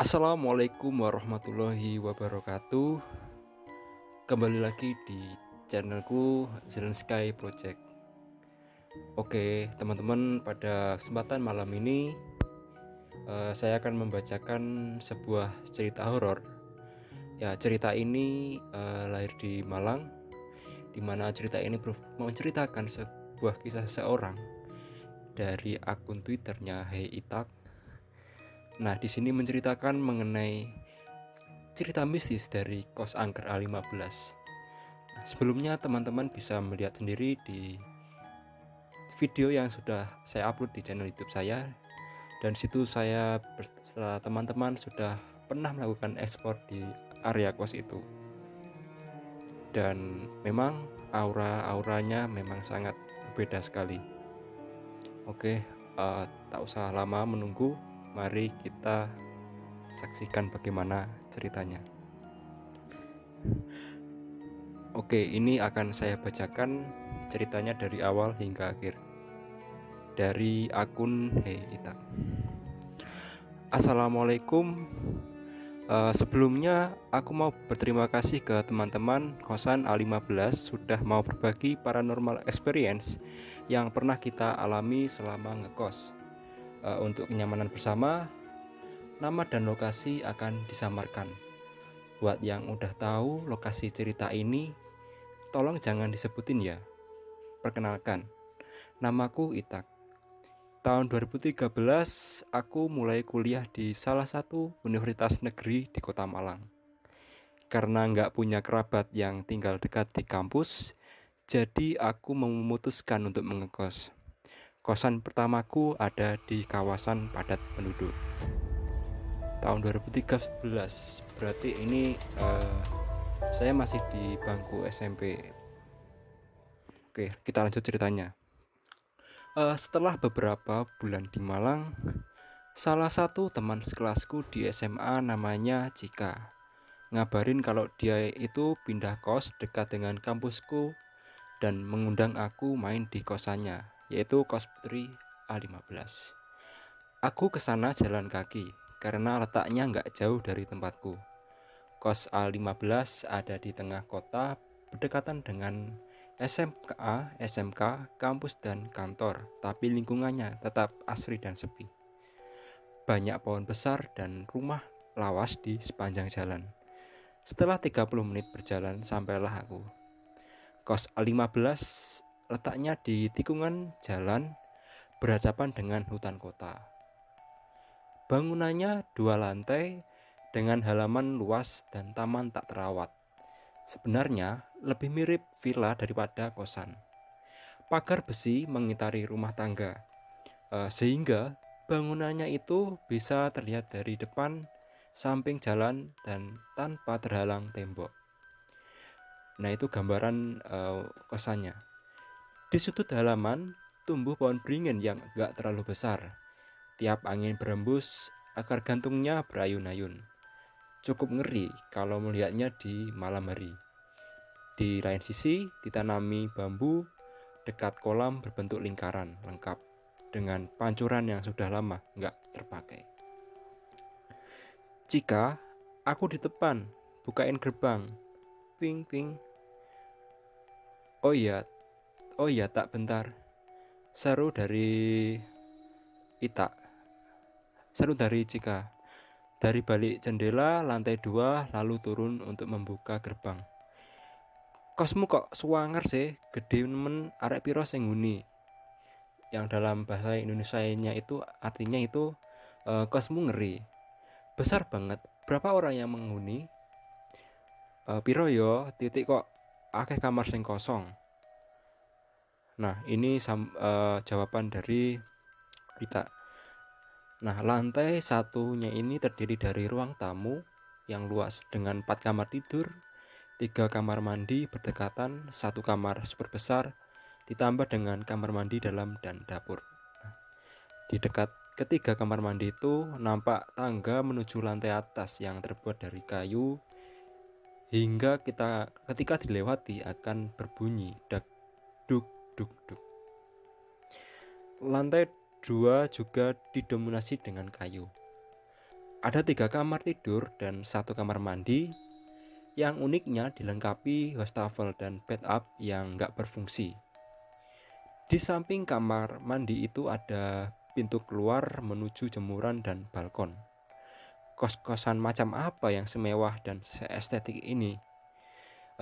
Assalamualaikum warahmatullahi wabarakatuh. Kembali lagi di channelku Zelensky Project. Oke teman-teman, pada kesempatan malam ini saya akan membacakan sebuah cerita horor. Ya, cerita ini lahir di Malang, dimana cerita ini menceritakan sebuah kisah seseorang dari akun Twitternya Hey Itak. Nah, di sini menceritakan mengenai cerita mistis dari kos angker A15. Nah, sebelumnya teman-teman bisa melihat sendiri di video yang sudah saya upload di channel YouTube saya, dan situ saya beserta teman-teman sudah pernah melakukan ekspor di area kos itu. Dan memang auranya memang sangat berbeda sekali. Oke, tak usah lama menunggu, mari kita saksikan bagaimana ceritanya. Oke, ini akan saya bacakan ceritanya dari awal hingga akhir. Dari akun Hey Itak. Assalamualaikum. Sebelumnya aku mau berterima kasih ke teman-teman kosan A15 sudah mau berbagi paranormal experience yang pernah kita alami selama ngekos. Untuk kenyamanan bersama, nama dan lokasi akan disamarkan. Buat yang udah tahu lokasi cerita ini, tolong jangan disebutin ya. Perkenalkan, namaku Itak. Tahun 2013 aku mulai kuliah di salah satu universitas negeri di kota Malang. Karena nggak punya kerabat yang tinggal dekat di kampus, jadi aku memutuskan untuk mengekos. Kosan pertamaku ada di kawasan padat penduduk. Tahun 2013, berarti ini saya masih di bangku SMP. Oke, kita lanjut ceritanya. Setelah beberapa bulan di Malang, salah satu teman sekelasku di SMA namanya Cika ngabarin kalau dia itu pindah kos dekat dengan kampusku dan mengundang aku main di kosannya, yaitu kos Putri A15. Aku kesana jalan kaki karena letaknya nggak jauh dari tempatku. Kos A15 ada di tengah kota berdekatan dengan SMK, kampus dan kantor, tapi lingkungannya tetap asri dan sepi. Banyak pohon besar dan rumah lawas di sepanjang jalan. Setelah 30 menit berjalan sampailah aku. Kos A15 letaknya di tikungan jalan berhadapan dengan hutan kota. Bangunannya 2 lantai dengan halaman luas dan taman tak terawat. Sebenarnya lebih mirip villa daripada kosan. Pagar besi mengitari rumah tangga, sehingga bangunannya itu bisa terlihat dari depan, samping jalan dan tanpa terhalang tembok. Nah, itu gambaran kosannya. Di sudut halaman tumbuh pohon beringin yang gak terlalu besar. Tiap angin berembus, akar gantungnya berayun-ayun. Cukup ngeri kalau melihatnya di malam hari. Di lain sisi, ditanami bambu dekat kolam berbentuk lingkaran lengkap dengan pancuran yang sudah lama nggak terpakai. Jika aku di depan, bukain gerbang. Ping ping. Oh iya tak bentar. Seru dari Ita. Seru dari Cika. Dari balik jendela lantai 2 lalu turun untuk membuka gerbang. Kosmu kok suwanger sih, gede nemen arek piro sing nguni. Yang dalam bahasa Indonesianya itu artinya itu kosmu ngeri. Besar banget. Berapa orang yang menghuni? Piro yo, titik kok akeh kamar sing kosong. Nah, ini jawaban dari kita. Nah, lantai satunya ini terdiri dari ruang tamu yang luas dengan 4 kamar tidur, 3 kamar mandi berdekatan, 1 kamar super besar, ditambah dengan kamar mandi dalam dan dapur. Di dekat ketiga kamar mandi itu nampak tangga menuju lantai atas yang terbuat dari kayu, hingga ketika dilewati akan berbunyi dak duk duk duk. Lantai 2 juga didominasi dengan kayu. Ada 3 kamar tidur dan 1 kamar mandi yang uniknya dilengkapi wastafel dan bathtub yang nggak berfungsi. Di samping kamar mandi itu ada pintu keluar menuju jemuran dan balkon. Kos-kosan macam apa yang semewah dan seestetik ini?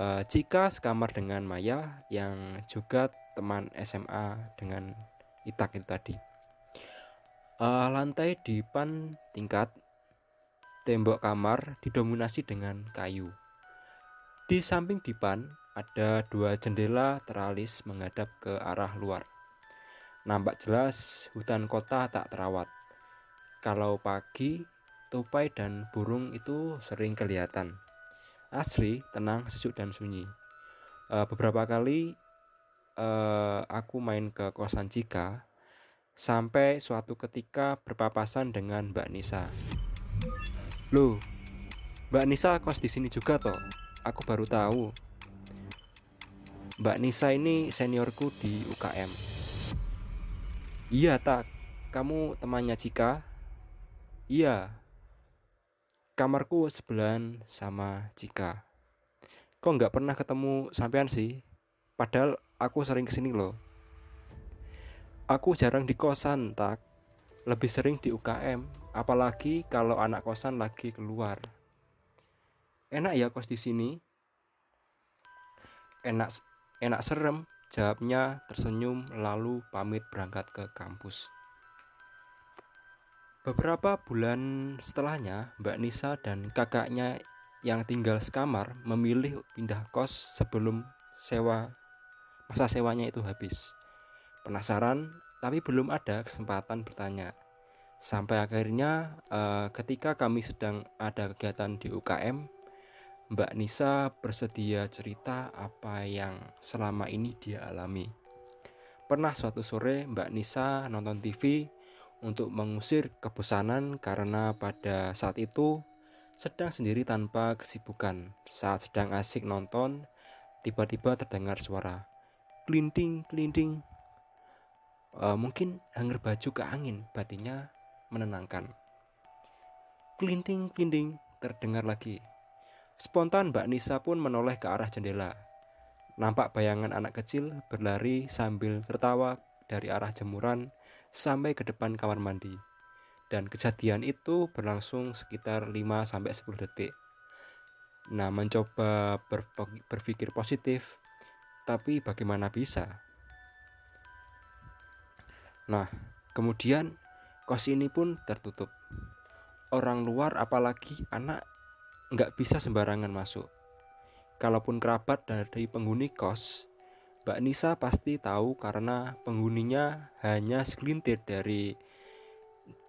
Cika sekamar dengan Maya yang juga teman SMA dengan Itak itu tadi. Lantai di depan tingkat, tembok kamar didominasi dengan kayu. Di samping dipan ada 2 jendela teralis menghadap ke arah luar. Nampak jelas hutan kota tak terawat. Kalau pagi, tupai dan burung itu sering kelihatan. Asri, tenang, sejuk dan sunyi. Beberapa kali aku main ke kosan Cika sampai suatu ketika berpapasan dengan Mbak Nisa. Loh, Mbak Nisa kos di sini juga toh? Aku baru tahu. Mbak Nisa ini seniorku di UKM. Iya tak, kamu temannya Cika? Iya, kamarku sebelahan sama Cika. Kok nggak pernah ketemu sampean sih? Padahal aku sering kesini loh. Aku jarang di kosan tak, lebih sering di UKM. Apalagi kalau anak kosan lagi keluar. Enak ya kos di sini? Enak serem, jawabnya tersenyum lalu pamit berangkat ke kampus. Beberapa bulan setelahnya, Mbak Nisa dan kakaknya yang tinggal sekamar memilih pindah kos sebelum masa sewanya itu habis. Penasaran, tapi belum ada kesempatan bertanya. Sampai akhirnya ketika kami sedang ada kegiatan di UKM, Mbak Nisa bersedia cerita apa yang selama ini dia alami. Pernah suatu sore Mbak Nisa nonton TV untuk mengusir kebosanan karena pada saat itu sedang sendiri tanpa kesibukan. Saat sedang asik nonton, tiba-tiba terdengar suara klinting klinting. Mungkin hanger baju ke angin, batinnya menenangkan. Klinting klinting terdengar lagi. Spontan Mbak Nisa pun menoleh ke arah jendela. Nampak bayangan anak kecil berlari sambil tertawa dari arah jemuran sampai ke depan kamar mandi. Dan kejadian itu berlangsung sekitar 5-10 detik. Nah, mencoba berpikir positif, tapi bagaimana bisa? Nah, kemudian kos ini pun tertutup. Orang luar apalagi anak nggak bisa sembarangan masuk. Kalaupun kerabat dari penghuni kos, Mbak Nisa pasti tahu karena penghuninya hanya segelintir dari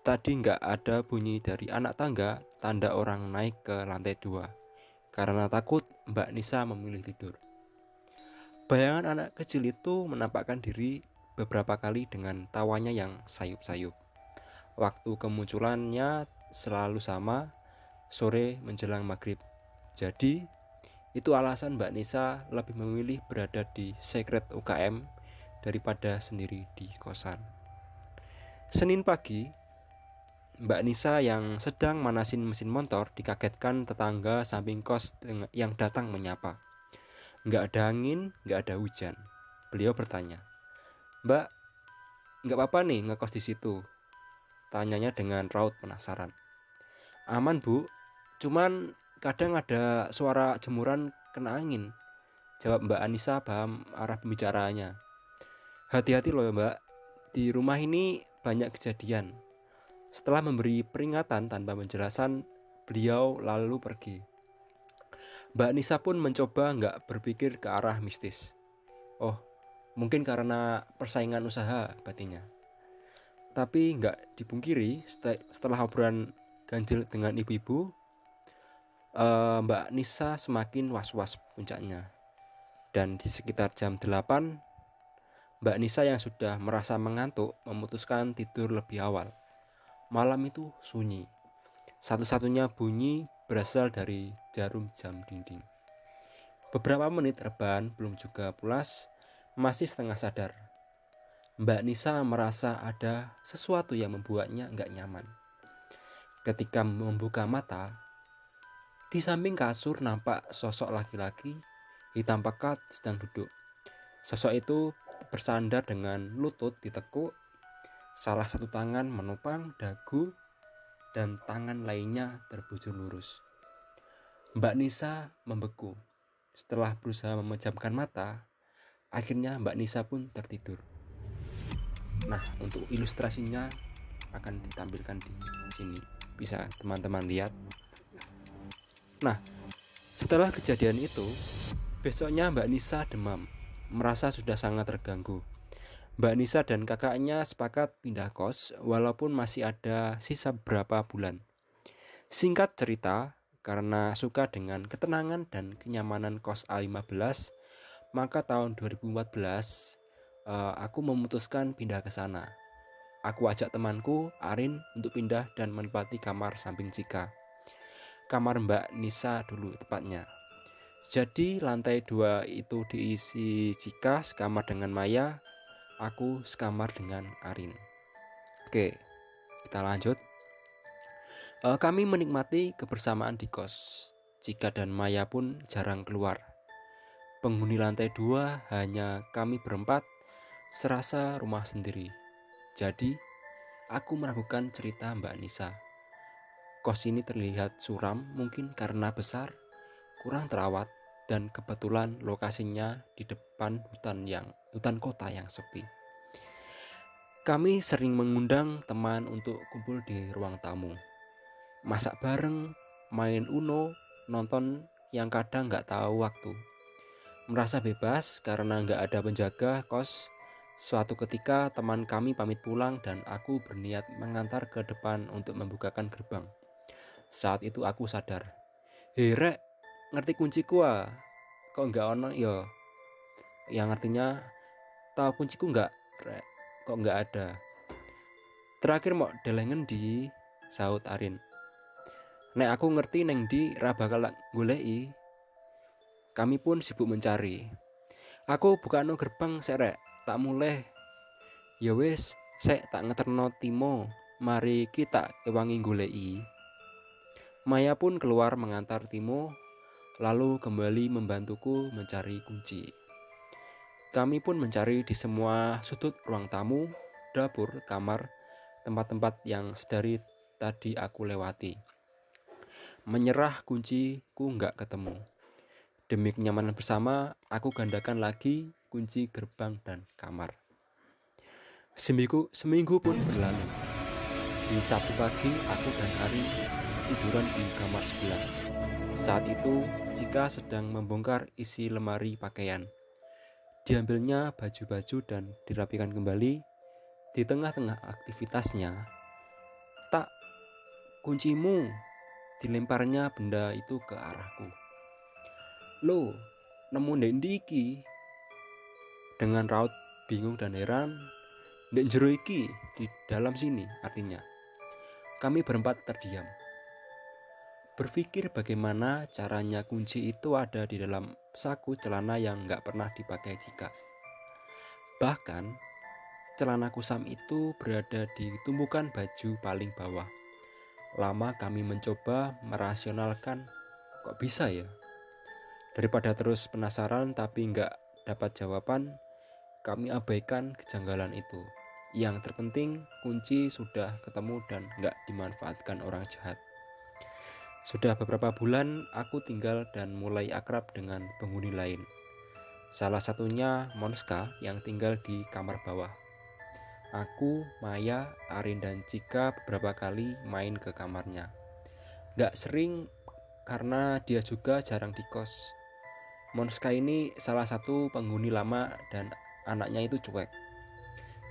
tadi nggak ada bunyi dari anak tangga, tanda orang naik ke lantai 2. Karena takut, Mbak Nisa memilih tidur. Bayangan anak kecil itu menampakkan diri beberapa kali dengan tawanya yang sayup-sayup. Waktu kemunculannya selalu sama, sore menjelang maghrib. Jadi, itu alasan Mbak Nisa lebih memilih berada di secret UKM daripada sendiri di kosan. Senin pagi, Mbak Nisa yang sedang manasin mesin motor dikagetkan tetangga samping kos yang datang menyapa. Nggak ada angin, nggak ada hujan. Beliau bertanya, "Mbak, nggak apa-apa nih ngekos di situ?" Tanyanya dengan raut penasaran. "Aman bu, cuman kadang ada suara jemuran kena angin," jawab Mbak Anissa paham arah pembicaraannya. "Hati-hati loh ya Mbak, di rumah ini banyak kejadian." Setelah memberi peringatan tanpa penjelasan, beliau lalu pergi. Mbak Nisa pun mencoba nggak berpikir ke arah mistis. Oh, mungkin karena persaingan usaha, batinnya. Tapi nggak dipungkiri, setelah obrolan ganjil dengan ibu-ibu, Mbak Nisa semakin was-was puncaknya. Dan di sekitar jam 8, Mbak Nisa yang sudah merasa mengantuk memutuskan tidur lebih awal. Malam itu sunyi. Satu-satunya bunyi berasal dari jarum jam dinding. Beberapa menit rebahan belum juga pulas, masih setengah sadar. Mbak Nisa merasa ada sesuatu yang membuatnya nggak nyaman. Ketika membuka mata, di samping kasur nampak sosok laki-laki hitam pekat sedang duduk. Sosok itu bersandar dengan lutut ditekuk, salah satu tangan menopang dagu dan tangan lainnya terbujur lurus. Mbak Nisa membeku. Setelah berusaha memejamkan mata, akhirnya Mbak Nisa pun tertidur. Nah, untuk ilustrasinya akan ditampilkan di sini. Bisa teman-teman lihat. Nah, setelah kejadian itu, besoknya Mbak Nisa demam, merasa sudah sangat terganggu. Mbak Nisa dan kakaknya sepakat pindah kos walaupun masih ada sisa beberapa bulan. Singkat cerita, karena suka dengan ketenangan dan kenyamanan kos A15, maka tahun 2014 aku memutuskan pindah ke sana. Aku ajak temanku, Arin, untuk pindah dan menempati kamar samping Cika. Kamar Mbak Nisa dulu tepatnya. Jadi lantai 2 itu diisi Cika sekamar dengan Maya, aku sekamar dengan Arin. Oke, kita lanjut. Kami menikmati kebersamaan di kos. Cika dan Maya pun jarang keluar. Penghuni lantai 2 hanya kami berempat, serasa rumah sendiri. Jadi, aku meragukan cerita Mbak Nisa. Kos ini terlihat suram mungkin karena besar, kurang terawat, dan kebetulan lokasinya di depan hutan kota yang sepi. Kami sering mengundang teman untuk kumpul di ruang tamu. Masak bareng, main Uno, nonton yang kadang nggak tahu waktu. Merasa bebas karena nggak ada penjaga kos. Suatu ketika teman kami pamit pulang dan aku berniat mengantar ke depan untuk membukakan gerbang. Saat itu aku sadar, "Hei Rek, ngerti kunciku ah? Kok nggak ono yo?" Yang artinya, "Tahu kunciku nggak Rek? Kok nggak ada?" "Terakhir mau delengen di," sahut Arin. "Nek aku ngerti neng di ra bakal goleki." Kami pun sibuk mencari. "Aku bukano gerbang sek Rek, tak muleh." "Ya wis, sek tak ngeterno Timo, mari kita ewangi goleki." Maya pun keluar mengantar Timo, lalu kembali membantuku mencari kunci. Kami pun mencari di semua sudut ruang tamu, dapur, kamar, tempat-tempat yang sedari tadi aku lewati. Menyerah kunciku nggak ketemu. Demi kenyamanan bersama, aku gandakan lagi kunci gerbang dan kamar. Seminggu pun berlalu. Di Sabtu pagi, aku dan Arin tiduran di kamar sebelah. Saat itu, Cika sedang membongkar isi lemari pakaian. Diambilnya baju-baju dan dirapikan kembali. Di tengah-tengah aktivitasnya, "Tak, kuncimu!" Dilemparnya benda itu ke arahku. "Lo, nemu ndek iki?" Dengan raut bingung dan heran, "Ndek jero iki, di dalam sini," artinya. Kami berempat terdiam. Berpikir bagaimana caranya kunci itu ada di dalam saku celana yang gak pernah dipakai Cika. Bahkan, celana kusam itu berada di tumpukan baju paling bawah. Lama kami mencoba merasionalkan, kok bisa ya? Daripada terus penasaran tapi gak dapat jawaban, kami abaikan kejanggalan itu. Yang terpenting kunci sudah ketemu dan gak dimanfaatkan orang jahat. Sudah beberapa bulan aku tinggal dan mulai akrab dengan penghuni lain. Salah satunya Monska yang tinggal di kamar bawah. Aku, Maya, Arin dan Cika beberapa kali main ke kamarnya. Gak sering karena dia juga jarang di kos. Monska ini salah satu penghuni lama dan anaknya itu cuek.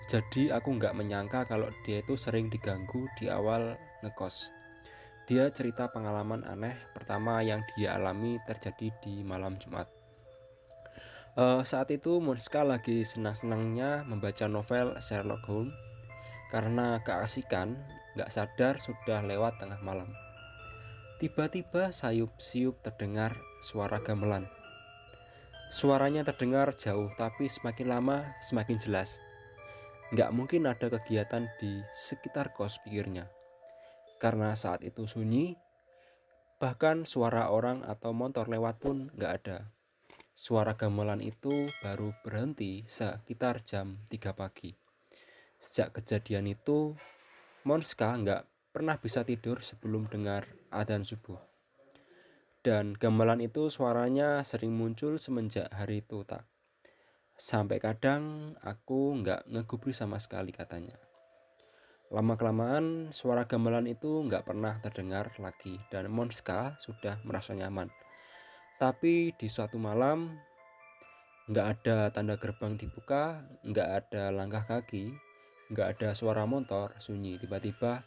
Jadi aku gak menyangka kalau dia itu sering diganggu di awal ngekos. Dia cerita pengalaman aneh pertama yang dia alami terjadi di malam Jumat. Saat itu Monska lagi senang-senangnya membaca novel Sherlock Holmes. Karena keasikan, gak sadar sudah lewat tengah malam. Tiba-tiba sayup-siup terdengar suara gamelan. Suaranya terdengar jauh tapi semakin lama semakin jelas. Gak mungkin ada kegiatan di sekitar kos, pikirnya. karena saat itu sunyi, bahkan suara orang atau motor lewat pun nggak ada. Suara gamelan itu baru berhenti sekitar jam 3 pagi. Sejak kejadian itu, Monska nggak pernah bisa tidur sebelum dengar adzan subuh. Dan gamelan itu suaranya sering muncul semenjak hari itu, tak. Sampai kadang aku nggak ngegubris sama sekali, katanya. Lama-kelamaan suara gamelan itu nggak pernah terdengar lagi dan Monska sudah merasa nyaman. Tapi di suatu malam nggak ada tanda gerbang dibuka, nggak ada langkah kaki, nggak ada suara motor, sunyi. Tiba-tiba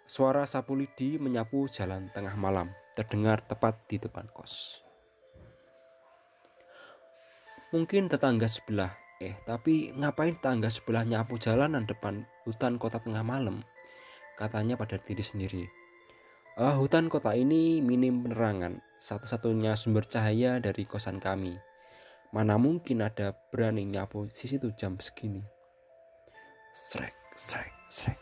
suara sapu lidi menyapu jalan tengah malam, terdengar tepat di depan kos. Mungkin tetangga sebelah, tapi ngapain tetangga sebelah nyapu jalanan depan hutan kota tengah malam? Katanya pada diri sendiri. Hutan kota ini minim penerangan, satu-satunya sumber cahaya dari kosan kami. Mana mungkin ada berani nyapu di situ jam segini. Srek, srek, srek.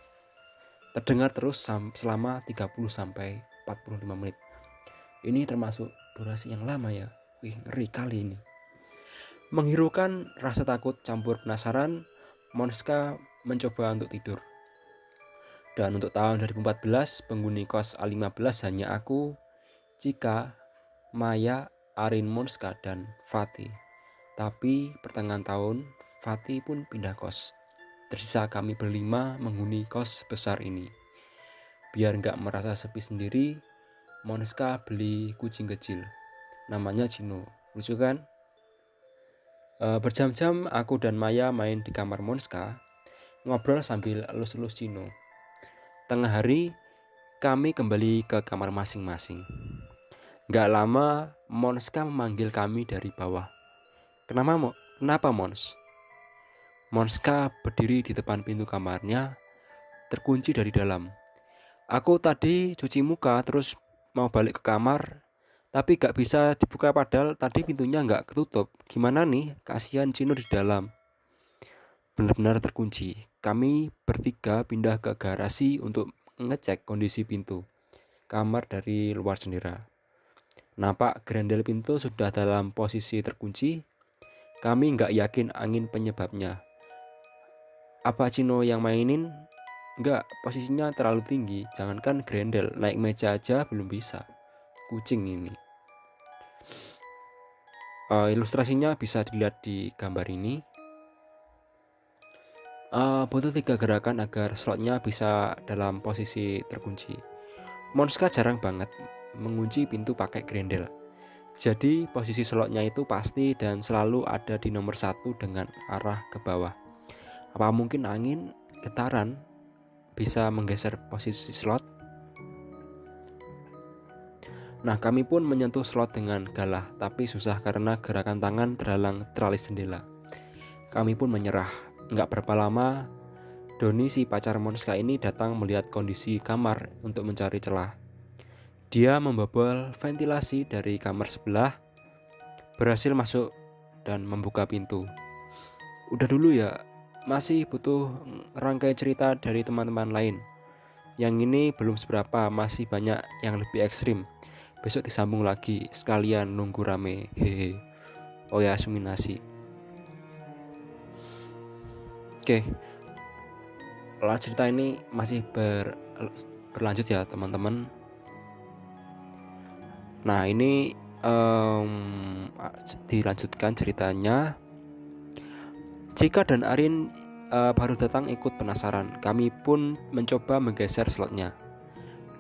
Terdengar terus selama 30-45 menit. Ini termasuk durasi yang lama ya. Wih, ngeri kali ini. Menghirukan rasa takut campur penasaran, Monska mencoba untuk tidur. Dan untuk tahun 2014, penghuni kos A15 hanya aku, Cika, Maya, Arin, Monska, dan Fatih. Tapi pertengahan tahun, Fatih pun pindah kos. Tersisa kami berlima menghuni kos besar ini. Biar nggak merasa sepi sendiri, Monska beli kucing kecil. Namanya Cino. Lucu kan? Berjam-jam aku dan Maya main di kamar Monska, ngobrol sambil elus-elus Cino. Tengah hari, kami kembali ke kamar masing-masing. Gak lama, Monska memanggil kami dari bawah. Kenapa Mons? Monska berdiri di depan pintu kamarnya, terkunci dari dalam. Aku tadi cuci muka terus mau balik ke kamar, tapi gak bisa dibuka padahal tadi pintunya gak ketutup. Gimana nih? Kasihan Cino di dalam. Benar-benar terkunci. Kami bertiga pindah ke garasi untuk ngecek kondisi pintu kamar dari luar jendela. Nampak grendel pintu sudah dalam posisi terkunci. Kami nggak yakin angin penyebabnya. Apa Cino yang mainin? Nggak, posisinya terlalu tinggi. Jangankan grendel, naik meja aja belum bisa. Kucing ini. Ilustrasinya bisa dilihat di gambar ini. Butuh 3 gerakan agar slotnya bisa dalam posisi terkunci. Monska jarang banget mengunci pintu pakai grendel. Jadi posisi slotnya itu pasti dan selalu ada di nomor 1 dengan arah ke bawah. Apa mungkin angin getaran bisa menggeser posisi slot? Nah, kami pun menyentuh slot dengan galah, tapi susah karena gerakan tangan terhalang teralis jendela. Kami pun menyerah. Nggak berapa lama, Doni si pacar Monska ini datang melihat kondisi kamar untuk mencari celah. Dia membobol ventilasi dari kamar sebelah, berhasil masuk dan membuka pintu. Udah dulu ya, masih butuh rangkai cerita dari teman-teman lain. Yang ini belum seberapa, masih banyak yang lebih ekstrim. Besok disambung lagi, sekalian nunggu rame. Hehe. Oh ya, suminasi. Oke. Cerita ini masih berlanjut ya teman-teman. Nah, ini dilanjutkan ceritanya. Cika dan Arin baru datang ikut penasaran. Kami pun mencoba menggeser slotnya.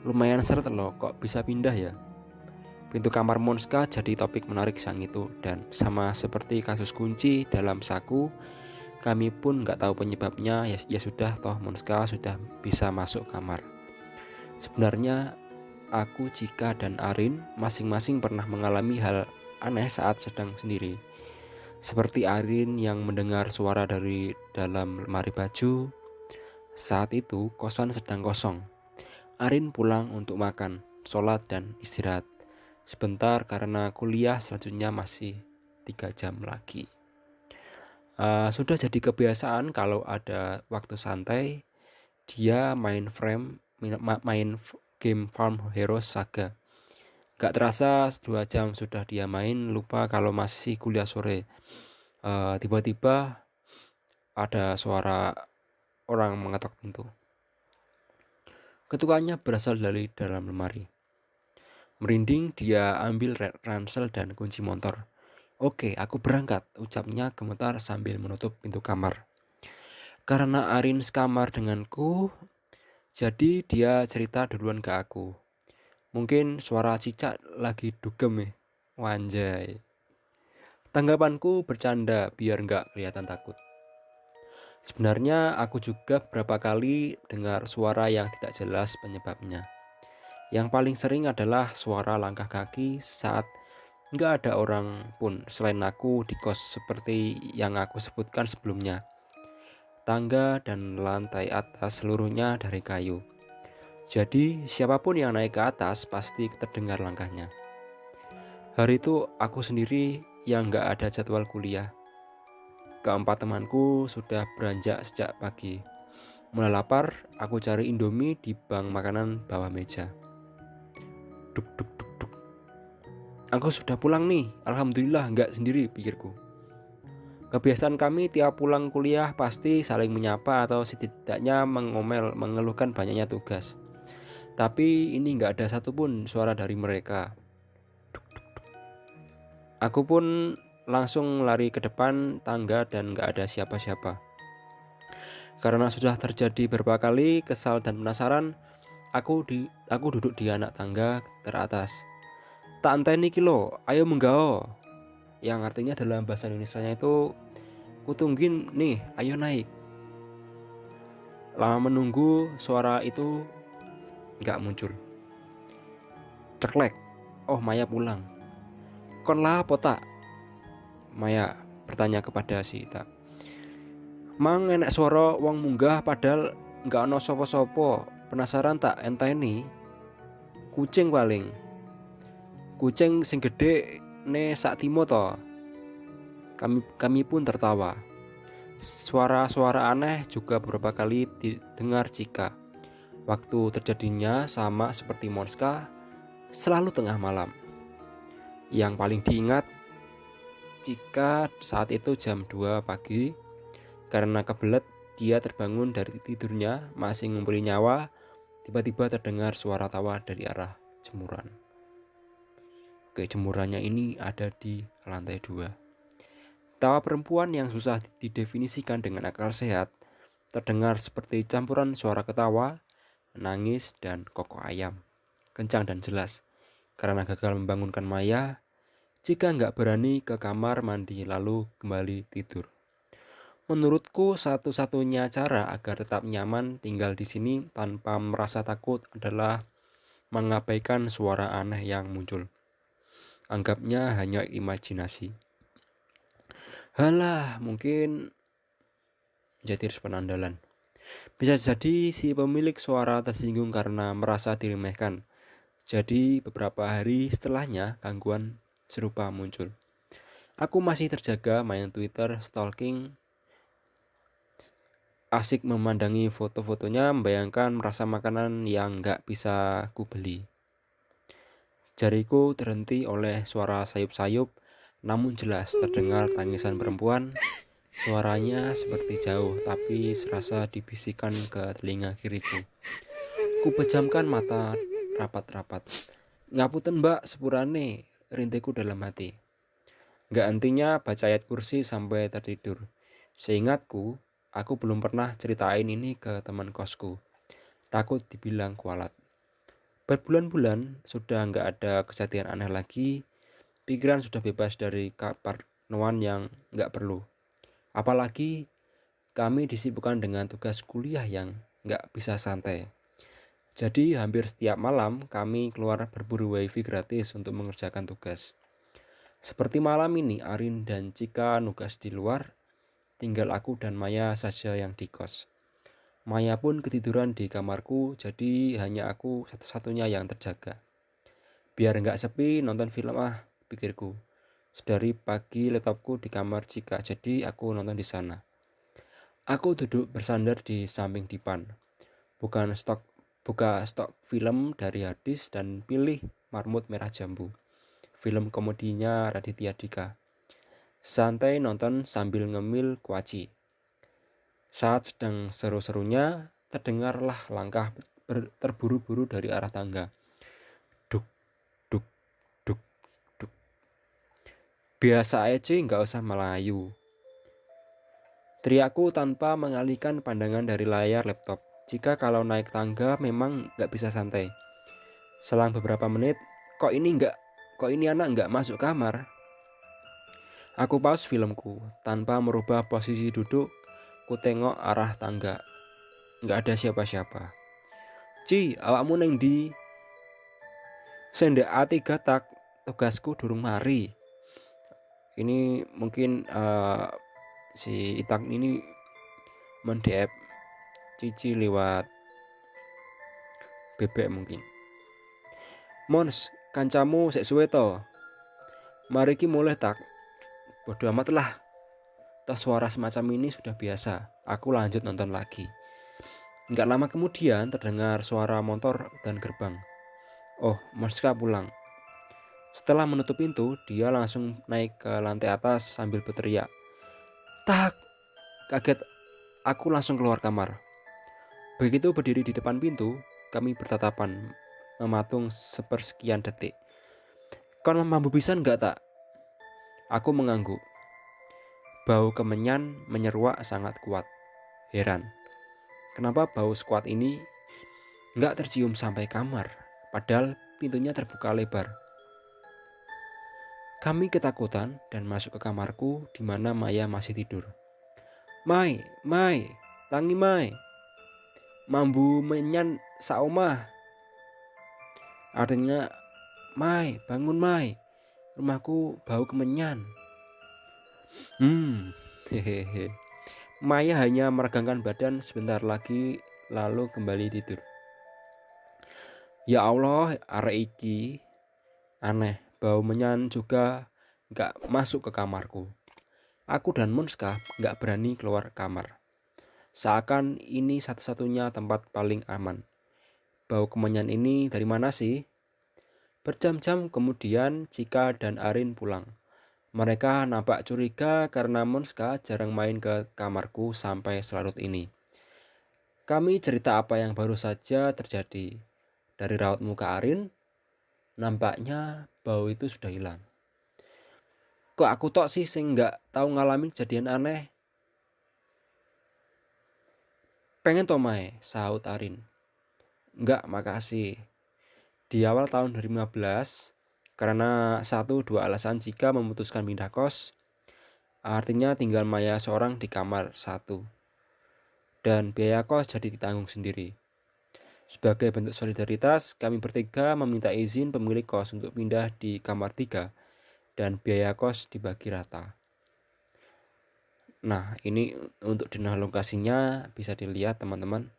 Lumayan seret loh, kok bisa pindah ya. Pintu kamar Monska jadi topik menarik siang itu. Dan sama seperti kasus kunci dalam saku, kami pun gak tahu penyebabnya. Ya sudah, toh Monska sudah bisa masuk kamar. Sebenarnya aku, Cika, dan Arin masing-masing pernah mengalami hal aneh saat sedang sendiri. Seperti Arin yang mendengar suara dari dalam lemari baju. Saat itu kosan sedang kosong. Arin pulang untuk makan, sholat, dan istirahat sebentar karena kuliah selanjutnya masih 3 jam lagi. Sudah jadi kebiasaan kalau ada waktu santai, dia main game Farm Heroes Saga. Gak terasa 2 jam sudah dia main, lupa kalau masih kuliah sore. Tiba-tiba ada suara orang mengetok pintu. Ketukannya berasal dari dalam lemari. Merinding, dia ambil ransel dan kunci motor. "Oke, aku berangkat," ucapnya gemetar sambil menutup pintu kamar. Karena Arin sekamar denganku, jadi dia cerita duluan ke aku. Mungkin suara cicak lagi dugem nih. Wanjay. Tanggapanku bercanda biar nggak kelihatan takut. Sebenarnya aku juga beberapa kali dengar suara yang tidak jelas penyebabnya. Yang paling sering adalah suara langkah kaki saat nggak ada orang pun selain aku di kos seperti yang aku sebutkan sebelumnya. Tangga dan lantai atas seluruhnya dari kayu. Jadi siapapun yang naik ke atas pasti terdengar langkahnya. Hari itu aku sendiri yang nggak ada jadwal kuliah. Keempat temanku sudah beranjak sejak pagi. Mulai lapar, aku cari Indomie di bank makanan bawah meja. Duk duk duk duk. Aku sudah pulang nih, alhamdulillah nggak sendiri, pikirku. Kebiasaan kami tiap pulang kuliah pasti saling menyapa atau setidaknya mengeluhkan banyaknya tugas. Tapi ini nggak ada satupun suara dari mereka. Duk duk duk. Aku pun langsung lari ke depan tangga dan nggak ada siapa-siapa. Karena sudah terjadi beberapa kali, kesal dan penasaran, aku duduk di anak tangga teratas. "Tak anteni kilo, ayo menggao." Yang artinya dalam bahasa Indonesianya itu, "Kutunggin nih, ayo naik." Lama menunggu, suara itu nggak muncul. Ceklek, oh Maya pulang. "Kon lah apa tak?" Maya bertanya kepada si Ita. "Mang enek suara wong munggah padahal nggak ono sopo-sopo. Penasaran tak enteni?" "Kucing paling. Kucing sing gede ne sak timo to." Kami pun tertawa. Suara-suara aneh juga beberapa kali didengar Cika. Waktu terjadinya sama seperti Monska, selalu tengah malam. Yang paling diingat Cika saat itu jam 2 pagi. Karena kebelet dia terbangun dari tidurnya masih ngumpulin nyawa. Tiba-tiba terdengar suara tawa dari arah jemuran. Oke, jemurannya ini ada di lantai 2. Tawa perempuan yang susah didefinisikan dengan akal sehat terdengar seperti campuran suara ketawa, nangis, dan kokok ayam. Kencang dan jelas. Karena gagal membangunkan Maya, Cika nggak berani ke kamar mandi lalu kembali tidur. Menurutku satu-satunya cara agar tetap nyaman tinggal di sini tanpa merasa takut adalah mengabaikan suara aneh yang muncul. Anggapnya hanya imajinasi. Halah, mungkin jadi respon andalan. Bisa jadi si pemilik suara tersinggung karena merasa diremehkan. Jadi beberapa hari setelahnya gangguan serupa muncul. Aku masih terjaga main Twitter, stalking, asik memandangi foto-fotonya, membayangkan merasa makanan yang gak bisa ku beli. Jariku terhenti oleh suara sayup-sayup, namun jelas terdengar tangisan perempuan. Suaranya seperti jauh, tapi serasa dibisikkan ke telinga kiriku. Ku pejamkan mata rapat-rapat. "Ngapunten mbak, sepurane," rintiku dalam hati. Gak hentinya baca ayat kursi sampai tertidur. Seingatku, aku belum pernah ceritain ini ke teman kosku. Takut dibilang kualat. Berbulan-bulan sudah nggak ada kejadian aneh lagi. Pikiran sudah bebas dari keparnoan yang nggak perlu. Apalagi kami disibukkan dengan tugas kuliah yang nggak bisa santai. Jadi hampir setiap malam kami keluar berburu wifi gratis untuk mengerjakan tugas. Seperti malam ini Arin dan Cika nugas di luar, tinggal aku dan Maya saja yang di kos. Maya pun ketiduran di kamarku, jadi hanya aku satu-satunya yang terjaga. Biar nggak sepi nonton film pikirku. Sedari pagi laptopku di kamar Cika, jadi aku nonton di sana. Aku duduk bersandar di samping dipan. Buka stok film dari harddisk dan pilih Marmut Merah Jambu. Film komedinya Raditya Dika. Santai nonton sambil ngemil kuaci. Saat sedang seru-serunya, terdengarlah langkah terburu-buru dari arah tangga. Duk, duk, duk, duk. Biasa aja nggak usah melayu. Teriakku tanpa mengalihkan pandangan dari layar laptop. Jika kalau naik tangga memang nggak bisa santai. Selang beberapa menit, kok ini anak nggak masuk kamar? Aku pause filmku, tanpa merubah posisi duduk, ku tengok arah tangga. Nggak ada siapa-siapa. Ci, awakmu neng di? Sendek ati gatak, tugasku durung mari. Ini mungkin si Itak ini mendep Cici lewat bebek mungkin. Mons, kancamu sek suwe to. Mari ki mulai tak. Bodoh amat lah. Toh suara semacam ini sudah biasa. Aku lanjut nonton lagi. Enggak lama kemudian terdengar suara motor dan gerbang. Oh, Monska pulang. Setelah menutup pintu, dia langsung naik ke lantai atas sambil berteriak. Tak! Kaget, aku langsung keluar kamar. Begitu berdiri di depan pintu, kami bertatapan, mematung sepersekian detik. Kau mampu pisan enggak tak? Aku mengangguk. Bau kemenyan menyeruak sangat kuat. Heran, kenapa bau squat ini enggak tercium sampai kamar, padahal pintunya terbuka lebar. Kami ketakutan dan masuk ke kamarku di mana Maya masih tidur. Mai, tangi Mai. Mambu menyan saomah. Artinya, Mai, bangun Mai. Rumahku bau kemenyan. Hehehe. Maya hanya meregangkan badan sebentar lagi lalu kembali tidur. Ya Allah, arek iki aneh. Bau menyan juga gak masuk ke kamarku. Aku dan Monska gak berani keluar kamar. Seakan ini satu-satunya tempat paling aman. Bau kemenyan ini dari mana sih? Berjam-jam kemudian Cika dan Arin pulang. Mereka nampak curiga karena Monska jarang main ke kamarku sampai selarut ini. Kami cerita apa yang baru saja terjadi. Dari raut muka Arin, nampaknya bau itu sudah hilang. Kok aku tok sih sing nggak tahu ngalamin kejadian aneh? Pengen Tomai, sahut Arin. Enggak, makasih. Di awal tahun 2015, karena 1-2 alasan Cika memutuskan pindah kos, artinya tinggal Maya seorang di kamar 1. Dan biaya kos jadi ditanggung sendiri. Sebagai bentuk solidaritas, kami bertiga meminta izin pemilik kos untuk pindah di kamar 3 dan biaya kos dibagi rata. Nah, ini untuk detail lokasinya bisa dilihat teman-teman,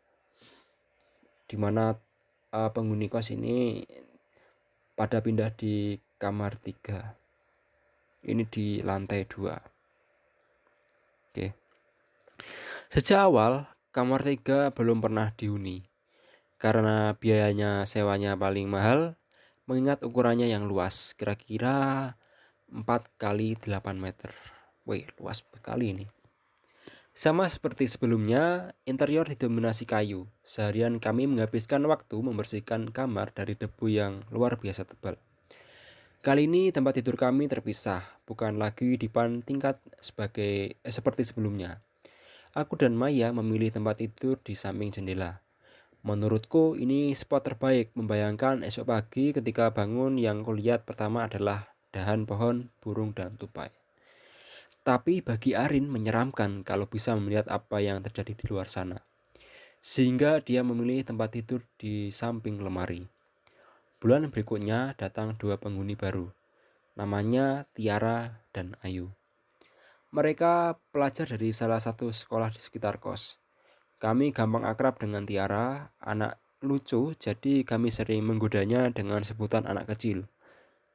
di mana penghuni kos ini pada pindah di kamar 3. Ini di lantai 2. Oke. Sejak awal, kamar 3 belum pernah dihuni. Karena biayanya sewanya paling mahal, mengingat ukurannya yang luas, kira-kira 4x8 meter. Wih, luas sekali ini. Sama seperti sebelumnya, interior didominasi kayu. Seharian kami menghabiskan waktu membersihkan kamar dari debu yang luar biasa tebal. Kali ini tempat tidur kami terpisah, bukan lagi dipan tingkat seperti sebelumnya. Aku dan Maya memilih tempat tidur di samping jendela. Menurutku ini spot terbaik, membayangkan esok pagi ketika bangun yang kulihat pertama adalah dahan pohon, burung, dan tupai. Tapi bagi Arin menyeramkan kalau bisa melihat apa yang terjadi di luar sana. Sehingga dia memilih tempat tidur di samping lemari. Bulan berikutnya datang 2 penghuni baru. Namanya Tiara dan Ayu. Mereka pelajar dari salah satu sekolah di sekitar kos. Kami gampang akrab dengan Tiara, anak lucu, jadi kami sering menggodanya dengan sebutan anak kecil.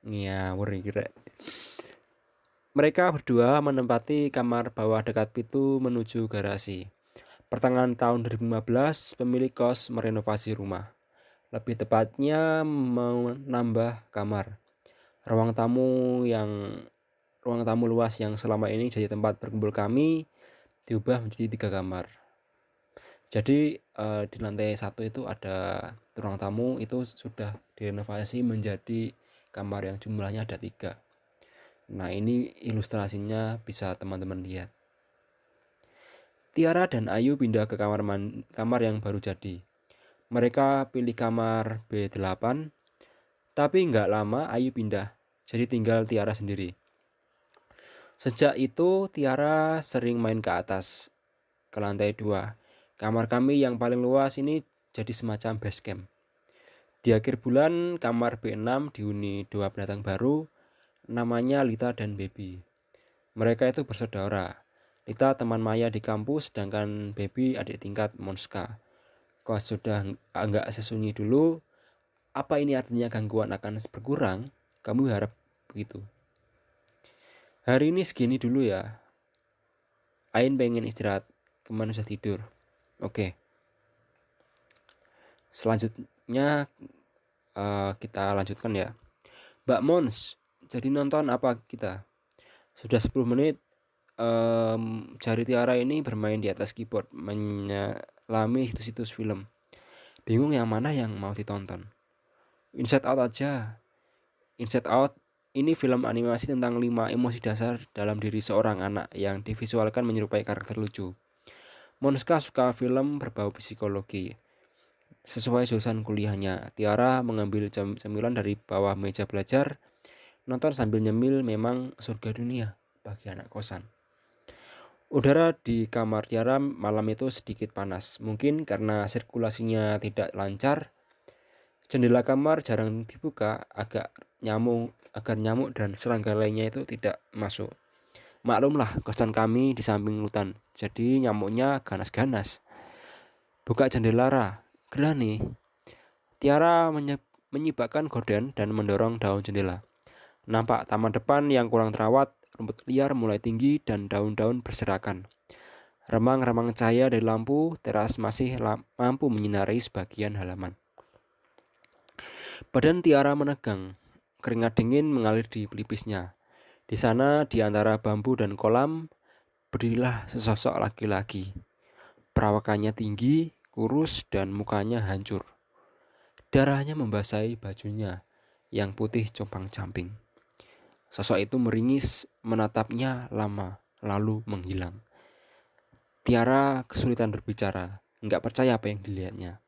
Ngawur kira. Mereka berdua menempati kamar bawah dekat pintu menuju garasi. Pertengahan tahun 2015, pemilik kos merenovasi rumah. Lebih tepatnya menambah kamar. Ruang tamu luas yang selama ini jadi tempat berkumpul kami diubah menjadi 3 kamar. Jadi di lantai 1 itu ada ruang tamu, itu sudah direnovasi menjadi kamar yang jumlahnya ada 3. Nah, ini ilustrasinya bisa teman-teman lihat. Tiara dan Ayu pindah ke kamar yang baru jadi. Mereka pilih kamar B8, tapi nggak lama Ayu pindah, jadi tinggal Tiara sendiri. Sejak itu Tiara sering main ke atas, ke lantai 2. Kamar kami yang paling luas ini jadi semacam base camp. Di akhir bulan, kamar B6 dihuni 2 pendatang baru, namanya Lita dan Baby. Mereka itu bersaudara. Lita teman Maya di kampus, sedangkan Baby adik tingkat Monska. Kau sudah enggak sesunyi dulu, apa ini artinya gangguan akan berkurang? Kamu harap begitu. Hari ini segini dulu ya. Ain pengen istirahat, kemana bisa tidur. Oke. Selanjutnya kita lanjutkan ya. Mbak Mons, jadi nonton apa kita? Sudah 10 menit jari Tiara ini bermain di atas keyboard, menyelami situs-situs film. Bingung yang mana yang mau ditonton. Inside Out aja. Inside Out ini film animasi tentang 5 emosi dasar dalam diri seorang anak yang divisualkan menyerupai karakter lucu. Monska suka film berbau psikologi. Sesuai jurusan kuliahnya, Tiara mengambil cemilan dari bawah meja belajar. Nonton sambil nyemil memang surga dunia bagi anak kosan. Udara di kamar Tiara malam itu sedikit panas, mungkin karena sirkulasinya tidak lancar. Jendela kamar jarang dibuka agar nyamuk dan serangga lainnya itu tidak masuk. Maklumlah, kosan kami di samping hutan, jadi nyamuknya ganas-ganas. Buka jendela, Ra. Gerah nih. Tiara menyibakkan gorden dan mendorong daun jendela. Nampak taman depan yang kurang terawat, rumput liar mulai tinggi dan daun-daun berserakan. Remang-remang cahaya dari lampu teras masih mampu menyinari sebagian halaman. Badan Tiara menegang, keringat dingin mengalir di pelipisnya. Di sana, di antara bambu dan kolam, berdirilah sesosok laki-laki. Perawakannya tinggi, kurus, dan mukanya hancur. Darahnya membasahi bajunya yang putih compang-camping. Sosok itu meringis, menatapnya lama, lalu menghilang. Tiara kesulitan berbicara, nggak percaya apa yang dilihatnya.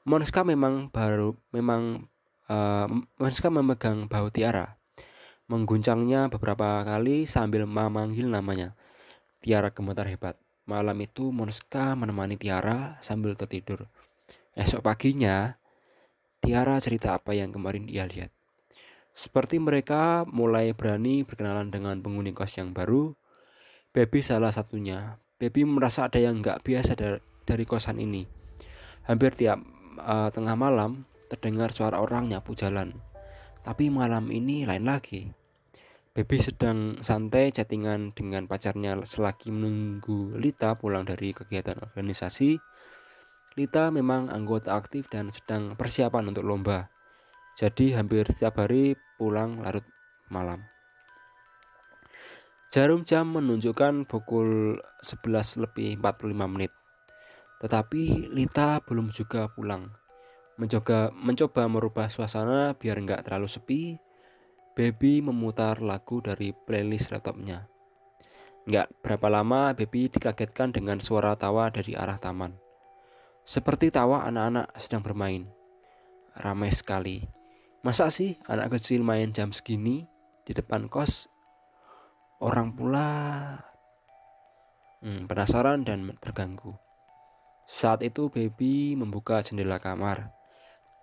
Monska Monska memegang bahu Tiara, mengguncangnya beberapa kali sambil memanggil namanya. Tiara gemetar hebat. Malam itu Monska menemani Tiara sambil tertidur. Esok paginya, Tiara cerita apa yang kemarin ia lihat. Seperti mereka mulai berani berkenalan dengan penghuni kos yang baru. Baby salah satunya. Baby merasa ada yang nggak biasa dari kosan ini. Hampir tiap tengah malam terdengar suara orang nyapu jalan. Tapi malam ini lain lagi. Baby sedang santai chattingan dengan pacarnya selagi menunggu Lita pulang dari kegiatan organisasi. Lita memang anggota aktif dan sedang persiapan untuk lomba. Jadi hampir setiap hari pulang larut malam. Jarum jam menunjukkan pukul 11 lebih 45 menit. Tetapi Lita belum juga pulang. Mencoba merubah suasana biar nggak terlalu sepi, Baby memutar lagu dari playlist laptopnya. Nggak berapa lama Baby dikagetkan dengan suara tawa dari arah taman. Seperti tawa anak-anak sedang bermain. Ramai sekali. Masa sih anak kecil main jam segini di depan kos? Orang pula penasaran dan terganggu. Saat itu Baby membuka jendela kamar.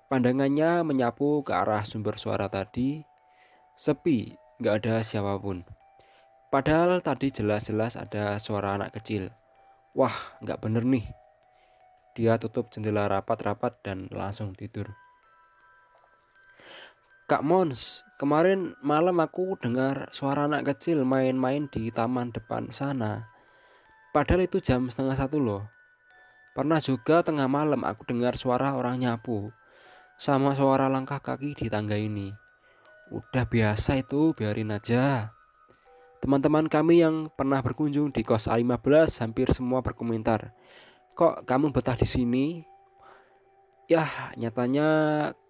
Pandangannya menyapu ke arah sumber suara tadi. Sepi, gak ada siapapun. Padahal tadi jelas-jelas ada suara anak kecil. Wah, gak bener nih. Dia tutup jendela rapat-rapat dan langsung tidur. Kak Mons, kemarin malam aku dengar suara anak kecil main-main di taman depan sana. Padahal itu jam setengah 1 loh. Pernah juga tengah malam aku dengar suara orang nyapu, sama suara langkah kaki di tangga ini. Udah biasa itu, biarin aja. Teman-teman kami yang pernah berkunjung di kos A15 hampir semua berkomentar, "Kok kamu betah di sini?" Yah, nyatanya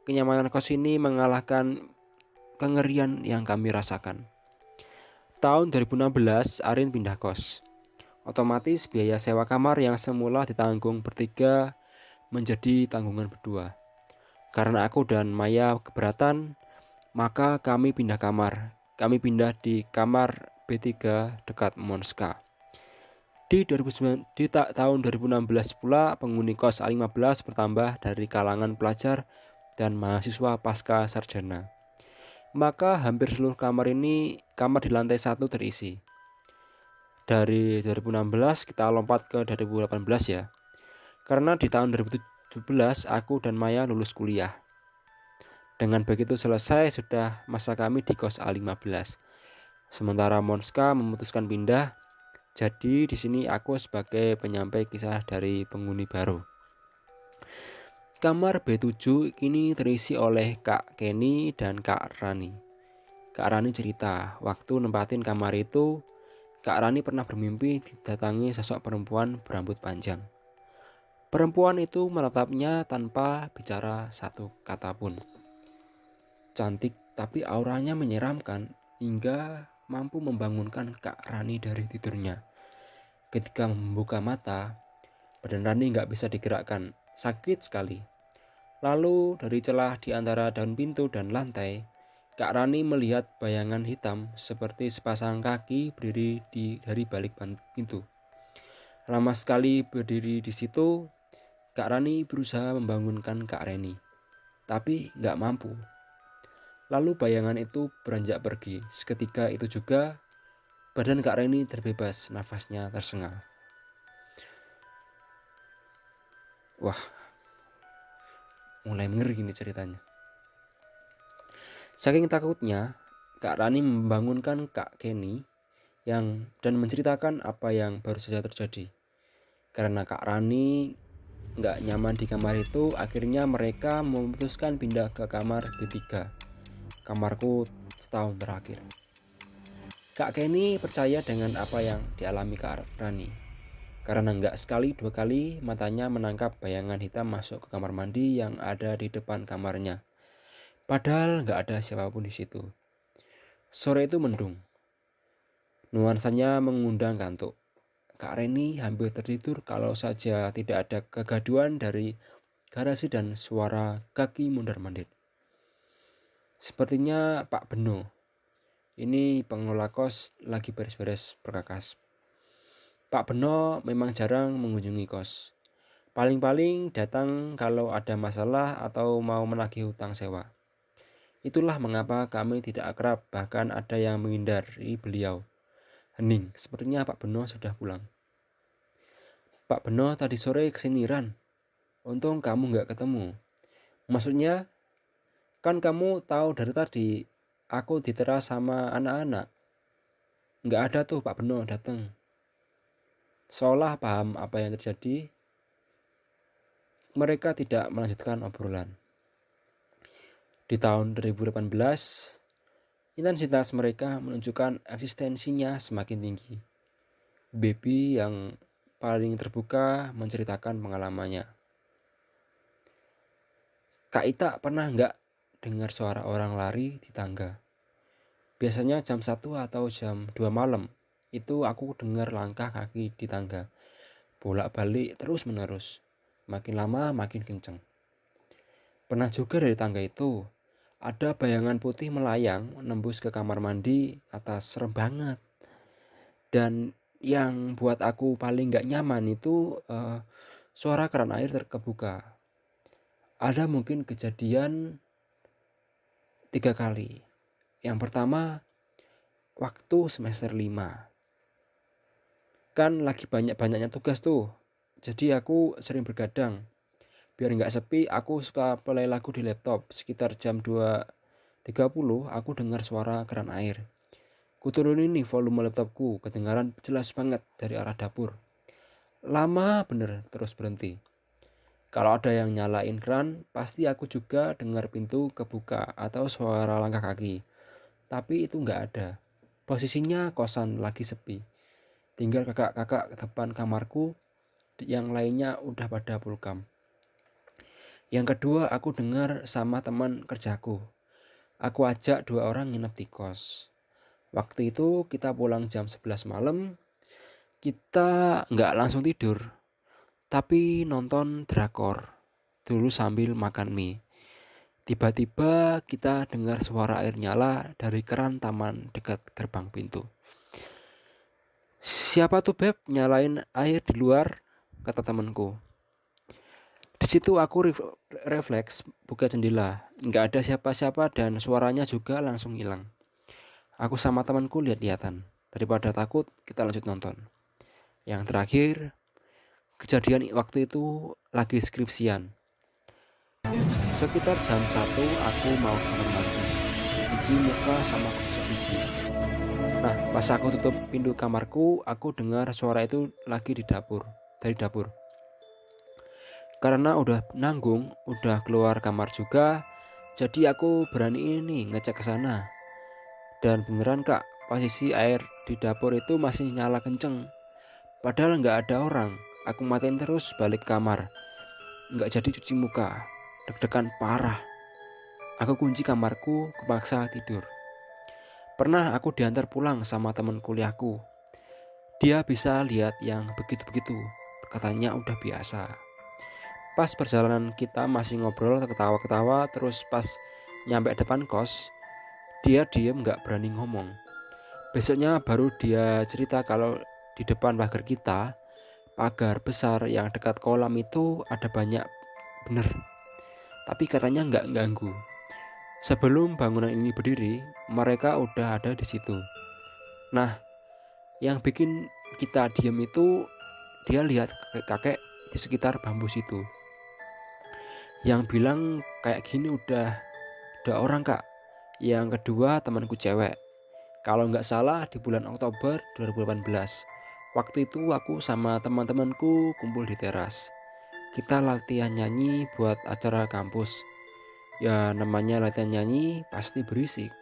kenyamanan kos ini mengalahkan kengerian yang kami rasakan. Tahun 2016, Arin pindah kos. Otomatis biaya sewa kamar yang semula ditanggung bertiga menjadi tanggungan berdua. Karena aku dan Maya keberatan, maka kami pindah kamar. Kami pindah di kamar B3 dekat Monska. Di tahun 2016 pula penghuni kos A15 bertambah dari kalangan pelajar dan mahasiswa pasca sarjana. Maka hampir seluruh kamar di lantai 1 terisi. Dari 2016 kita lompat ke 2018 ya. Karena di tahun 2017 aku dan Maya lulus kuliah. Dengan begitu selesai sudah masa kami di kos A15. Sementara Monska memutuskan pindah. Jadi di sini aku sebagai penyampai kisah dari penghuni baru. Kamar B7 kini terisi oleh Kak Kenny dan Kak Rani. Kak Rani cerita, waktu nempatin kamar itu, Kak Rani pernah bermimpi didatangi sosok perempuan berambut panjang. Perempuan itu menatapnya tanpa bicara satu kata pun. Cantik tapi auranya menyeramkan hingga mampu membangunkan Kak Rani dari tidurnya. Ketika membuka mata, badan Rani nggak bisa digerakkan, sakit sekali. Lalu dari celah di antara daun pintu dan lantai, Kak Rani melihat bayangan hitam seperti sepasang kaki berdiri dari balik pintu. Lama sekali berdiri di situ, Kak Rani berusaha membangunkan Kak Reni, tapi nggak mampu. Lalu bayangan itu beranjak pergi. Seketika itu juga badan Kak Reni terbebas, nafasnya tersengal. Wah, mulai ngeri ini ceritanya. Saking takutnya, Kak Rani membangunkan Kak Kenny dan menceritakan apa yang baru saja terjadi. Karena Kak Rani nggak nyaman di kamar itu, akhirnya mereka memutuskan pindah ke kamar B3. Kamarku setahun terakhir. Kak Kenny percaya dengan apa yang dialami Kak Rani. Karena nggak sekali dua kali matanya menangkap bayangan hitam masuk ke kamar mandi yang ada di depan kamarnya. Padahal nggak ada siapapun di situ. Sore itu mendung. Nuansanya mengundang kantuk. Kak Reni hampir tertidur kalau saja tidak ada kegaduhan dari garasi dan suara kaki mondar-mandir. Sepertinya Pak Beno, ini pengelola kos, lagi beres-beres perkakas. Pak Beno memang jarang mengunjungi kos. Paling-paling datang kalau ada masalah atau mau menagih hutang sewa. Itulah mengapa kami tidak akrab, bahkan ada yang menghindari beliau. Hening, sepertinya Pak Beno sudah pulang. Pak Beno tadi sore kesini Ran. Untung kamu nggak ketemu. Maksudnya, kan kamu tahu dari tadi aku diteras sama anak-anak. Nggak ada tuh Pak Beno datang. Seolah paham apa yang terjadi, mereka tidak melanjutkan obrolan. Di tahun 2018, intensitas mereka menunjukkan eksistensinya semakin tinggi. Baby yang paling terbuka menceritakan pengalamannya. Kak Ita pernah nggak dengar suara orang lari di tangga? Biasanya jam 1 atau jam 2 malam, itu aku dengar langkah kaki di tangga. Bolak-balik terus menerus, makin lama makin kenceng. Pernah juga dari tangga itu, ada bayangan putih melayang menembus ke kamar mandi atas, serem banget. Dan yang buat aku paling gak nyaman itu suara keran air terkebuka. Ada mungkin kejadian 3 kali. Yang pertama, waktu semester 5. Kan lagi banyak-banyaknya tugas tuh. Jadi aku sering bergadang. Biar gak sepi, aku suka play lagu di laptop. Sekitar jam 2.30 aku dengar suara keran air. Kuturunin nih volume laptopku, kedengaran jelas banget dari arah dapur. Lama bener terus berhenti. Kalau ada yang nyalain keran, pasti aku juga dengar pintu kebuka atau suara langkah kaki. Tapi itu nggak ada. Posisinya kosan lagi sepi. Tinggal kakak-kakak depan kamarku, yang lainnya udah pada pulang. Yang kedua, aku dengar sama teman kerjaku. Aku ajak 2 orang nginep di kos. Waktu itu kita pulang jam 11 malam. Kita nggak langsung tidur, tapi nonton drakor dulu sambil makan mie. Tiba-tiba kita dengar suara air nyala dari keran taman dekat gerbang pintu. "Siapa tuh Beb nyalain air di luar?" kata temanku. Di situ aku refleks buka jendela. Nggak ada siapa-siapa dan suaranya juga langsung hilang. Aku sama temanku lihat-lihatan. Daripada takut, kita lanjut nonton. Yang terakhir, kejadian waktu itu lagi skripsian. Sekitar jam 1 aku mau kamar mandi, cuci muka sama gosok gigi. Nah, pas aku tutup pintu kamarku, aku dengar suara itu lagi dari dapur. Karena udah nanggung, udah keluar kamar juga, jadi aku berani ini ngecek ke sana. Dan beneran Kak, posisi air di dapur itu masih nyala kenceng. Padahal nggak ada orang. Aku matiin terus balik kamar. Nggak jadi cuci muka. Deg-degan parah. Aku kunci kamarku, kepaksa tidur. Pernah aku diantar pulang sama teman kuliahku. Dia bisa lihat yang begitu-begitu. Katanya udah biasa. Pas perjalanan kita masih ngobrol ketawa-ketawa, terus pas nyampe depan kos, dia diem gak berani ngomong. Besoknya baru dia cerita kalau di depan pagar besar yang dekat kolam itu ada banyak bener. Tapi katanya nggak ganggu. Sebelum bangunan ini berdiri, mereka udah ada di situ. Nah, yang bikin kita diam itu dia lihat kakek di sekitar bambu situ. Yang bilang kayak gini udah ada orang Kak. Yang kedua temanku cewek. Kalau nggak salah di bulan Oktober 2018. Waktu itu aku sama teman-temanku kumpul di teras. Kita latihan nyanyi buat acara kampus. Ya namanya latihan nyanyi pasti berisik.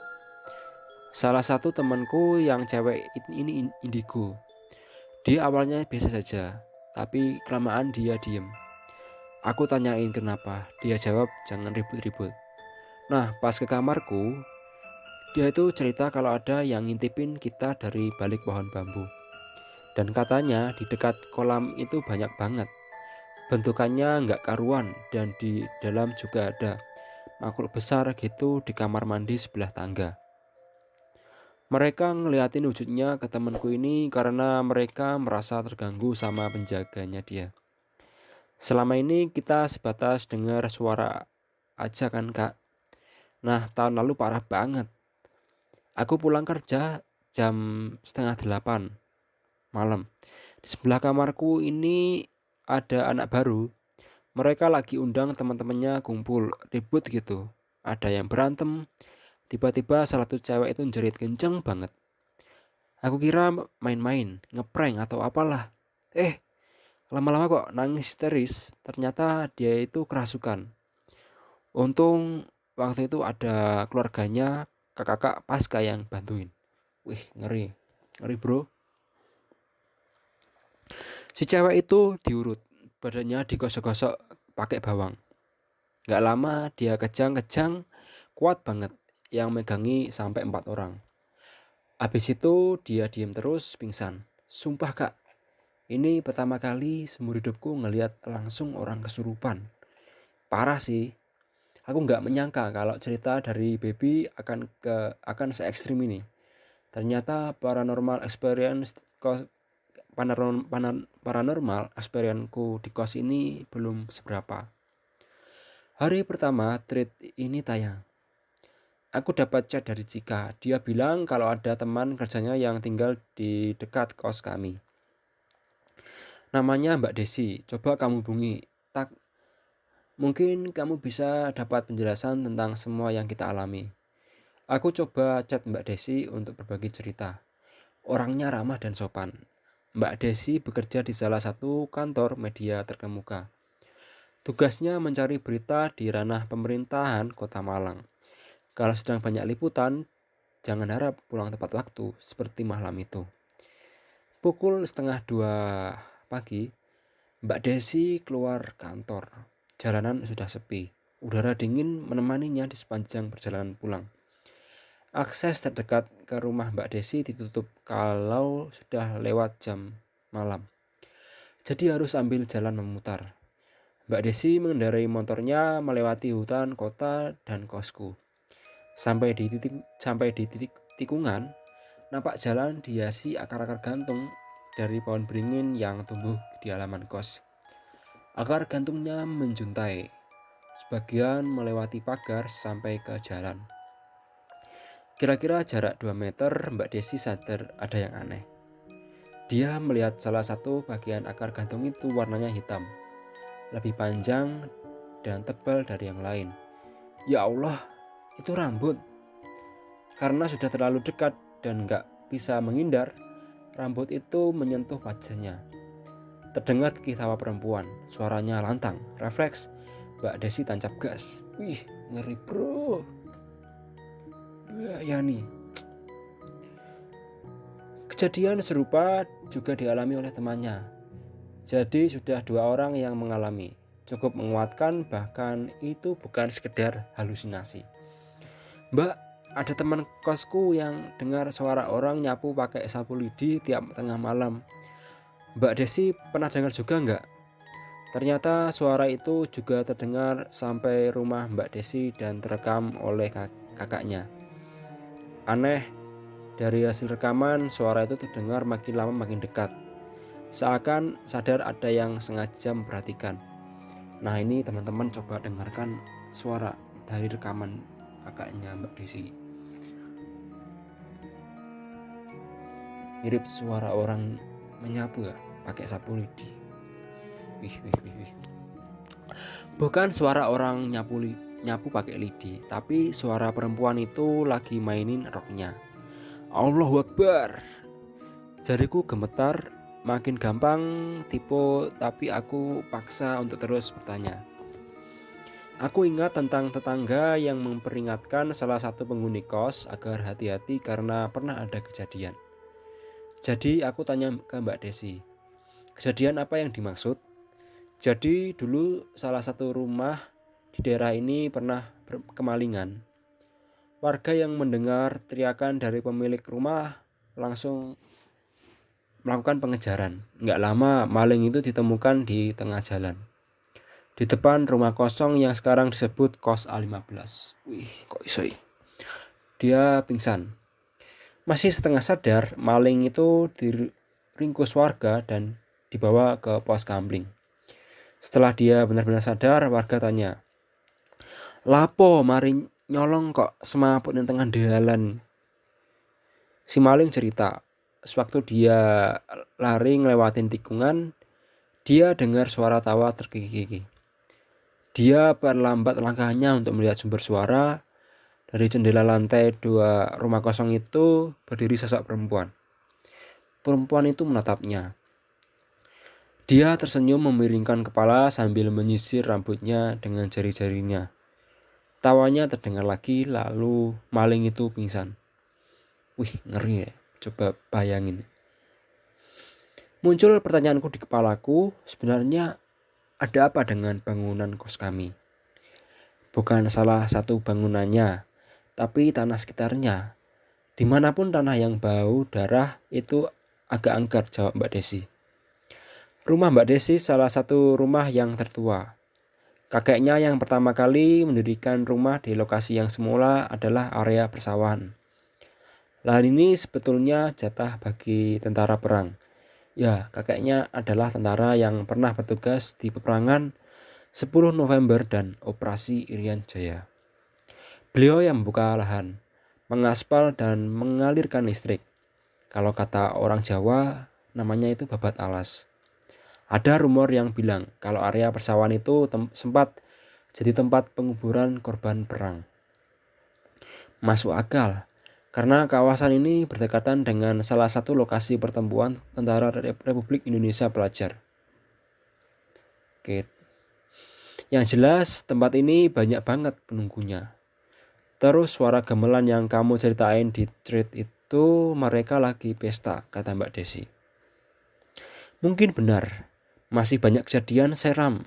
Salah satu temanku yang cewek ini indigo. Dia awalnya biasa saja, tapi kelamaan dia diem. Aku tanyain kenapa, dia jawab jangan ribut-ribut. Nah pas ke kamarku, dia itu cerita kalau ada yang ngintipin kita dari balik pohon bambu. Dan katanya di dekat kolam itu banyak banget. Bentukannya nggak karuan dan di dalam juga ada makhluk besar gitu di kamar mandi sebelah tangga. Mereka ngeliatin wujudnya ke temanku ini karena mereka merasa terganggu sama penjaganya dia. Selama ini kita sebatas dengar suara aja kan Kak. Nah tahun lalu parah banget. Aku pulang kerja jam setengah 8 malam. Di sebelah kamarku ini ada anak baru. Mereka lagi undang teman-temannya kumpul, ribut gitu. Ada yang berantem. Tiba-tiba salah satu cewek itu jerit kenceng banget. Aku kira main-main, ngeprank atau apalah. Lama-lama kok nangis histeris. Ternyata dia itu kerasukan. Untung waktu itu ada keluarganya, kakak-kakak pasca yang bantuin. Wih, ngeri. Ngeri bro. Si cewek itu diurut, badannya digosok-gosok pakai bawang. Gak lama dia kejang-kejang, kuat banget, yang megangi sampai 4 orang. Habis itu dia diem terus pingsan. Sumpah Kak, ini pertama kali seumur hidupku ngelihat langsung orang kesurupan. Parah sih. Aku nggak menyangka kalau cerita dari Baby akan se ekstrim ini. Ternyata paranormal experience-ku di kos ini belum seberapa. Hari pertama treat ini tayang. Aku dapat chat dari Cika. Dia bilang kalau ada teman kerjanya yang tinggal di dekat kos kami. Namanya Mbak Desi. Coba kamu hubungi. Mungkin kamu bisa dapat penjelasan tentang semua yang kita alami. Aku coba chat Mbak Desi untuk berbagi cerita. Orangnya ramah dan sopan. Mbak Desi bekerja di salah satu kantor media terkemuka. Tugasnya mencari berita di ranah pemerintahan Kota Malang. Kalau sedang banyak liputan, jangan harap pulang tepat waktu seperti malam itu. Pukul 1:30 pagi, Mbak Desi keluar kantor. Jalanan sudah sepi. Udara dingin menemaninya di sepanjang perjalanan pulang. Akses terdekat ke rumah Mbak Desi ditutup kalau sudah lewat jam malam. Jadi harus ambil jalan memutar. Mbak Desi mengendarai motornya melewati hutan kota dan kosku. Sampai di titik tikungan, nampak jalan dihiasi akar-akar gantung dari pohon beringin yang tumbuh di halaman kos. Akar gantungnya menjuntai, sebagian melewati pagar sampai ke jalan. Kira-kira jarak 2 meter, Mbak Desi sadar ada yang aneh. Dia melihat salah satu bagian akar gantung itu warnanya hitam, lebih panjang dan tebal dari yang lain. Ya Allah, itu rambut. Karena sudah terlalu dekat dan gak bisa menghindar, rambut itu menyentuh wajahnya. Terdengar gigih tawa perempuan, suaranya lantang, refleks. Mbak Desi tancap gas. Wih, ngeri bro. Ya nih. Kejadian serupa juga dialami oleh temannya. Jadi sudah 2 orang yang mengalami. Cukup menguatkan, bahkan itu bukan sekedar halusinasi. Mbak, ada teman kosku yang dengar suara orang nyapu pakai sapu lidi tiap tengah malam. Mbak Desi pernah dengar juga nggak? Ternyata suara itu juga terdengar sampai rumah Mbak Desi dan terekam oleh kakaknya. Aneh, dari hasil rekaman suara itu terdengar makin lama makin dekat. Seakan sadar ada yang sengaja memperhatikan. Nah ini teman-teman coba dengarkan suara dari rekaman kakaknya Mbak Desi. Mirip suara orang menyapu ya, pakai sapu lidi. Wih. Bukan suara orang nyapu pakai lidi, tapi suara perempuan itu lagi mainin roknya. Allahu Akbar. Jariku gemetar, makin gampang tipu, tapi aku paksa untuk terus bertanya. Aku ingat tentang tetangga yang memperingatkan salah satu penghuni kos agar hati-hati karena pernah ada kejadian. Jadi aku tanya ke Mbak Desi, kejadian apa yang dimaksud? Jadi dulu salah satu rumah di daerah ini pernah kemalingan. Warga yang mendengar teriakan dari pemilik rumah langsung melakukan pengejaran. Nggak lama maling itu ditemukan di tengah jalan, di depan rumah kosong yang sekarang disebut kos A15. Wih, kok iso? Dia pingsan. Masih setengah sadar, maling itu diringkus warga dan dibawa ke pos kamling. Setelah dia benar-benar sadar, warga tanya, "Lapo mari nyolong kok semaput di tengah dalan?" Si maling cerita, sewaktu dia lari ngelewatin tikungan, dia dengar suara tawa terkikik. Dia perlambat langkahnya untuk melihat sumber suara. Dari jendela lantai 2 rumah kosong itu berdiri sosok perempuan. Perempuan itu menatapnya. Dia tersenyum memiringkan kepala sambil menyisir rambutnya dengan jari-jarinya. Tawanya terdengar lagi, lalu maling itu pingsan. Wih, ngeri ya. Coba bayangin. Muncul pertanyaanku di kepalaku, sebenarnya ada apa dengan bangunan kos kami? Bukan salah satu bangunannya, tapi tanah sekitarnya. Dimanapun tanah yang bau darah itu agak angker, jawab Mbak Desi. Rumah Mbak Desi salah satu rumah yang tertua. Kakeknya yang pertama kali mendirikan rumah di lokasi yang semula adalah area persawahan. Lahan ini sebetulnya jatah bagi tentara perang. Ya, kakeknya adalah tentara yang pernah bertugas di peperangan 10 November dan Operasi Irian Jaya. Beliau yang membuka lahan, mengaspal dan mengalirkan listrik. Kalau kata orang Jawa, namanya itu babat alas. Ada rumor yang bilang kalau area persawahan itu sempat jadi tempat penguburan korban perang. Masuk akal, karena kawasan ini berdekatan dengan salah satu lokasi pertempuran Tentara Republik Indonesia Pelajar. Oke. Yang jelas tempat ini banyak banget penunggunya. Terus suara gamelan yang kamu ceritain di thread itu mereka lagi pesta, kata Mbak Desi. Mungkin benar, masih banyak kejadian seram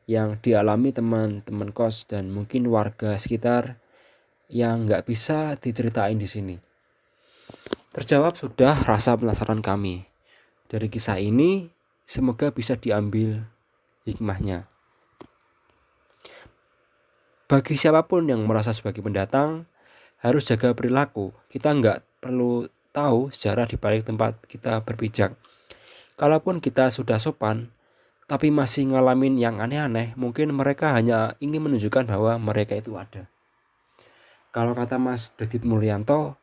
yang dialami teman-teman kos dan mungkin warga sekitar yang nggak bisa diceritain di sini. Terjawab sudah rasa penasaran kami. Dari kisah ini, semoga bisa diambil hikmahnya. Bagi siapapun yang merasa sebagai pendatang, harus jaga perilaku. Kita nggak perlu tahu sejarah di balik tempat kita berpijak. Kalaupun kita sudah sopan, tapi masih ngalamin yang aneh-aneh, mungkin mereka hanya ingin menunjukkan bahwa mereka itu ada. Kalau kata Mas Dodit Mulyanto,